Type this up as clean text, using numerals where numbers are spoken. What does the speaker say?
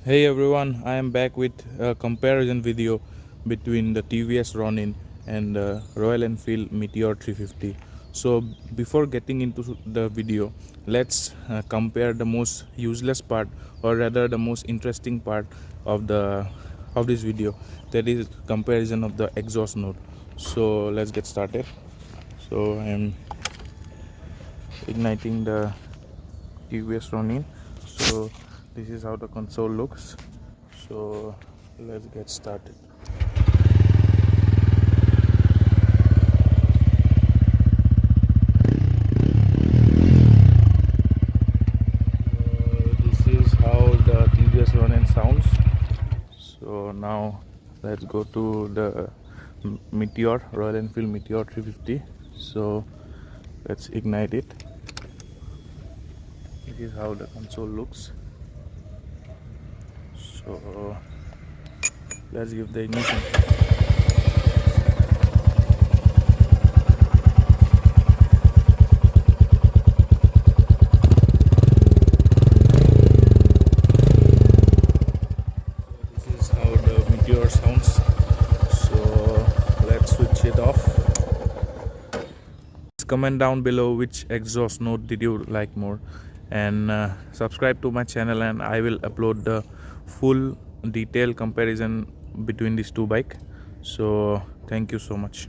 Hey everyone, I am back with a comparison video between the TVS Ronin and Royal Enfield Meteor 350. So before getting into the video, let's compare the most useless part, or rather the most interesting part of this video, that is comparison of the exhaust note. So let's get started. So I am igniting the TVS Ronin. So this is how the console looks. So let's get started. This is how the TVS Ronin sounds. So now let's go to the Meteor, Royal Enfield Meteor 350. So let's ignite it. This is how the console looks. So let's give the ignition. This is how the Meteor sounds. So let's switch it off. Comment down below which exhaust note did you like more, and subscribe to my channel, and I will upload the full detailed comparison between these two bikes. So thank you so much.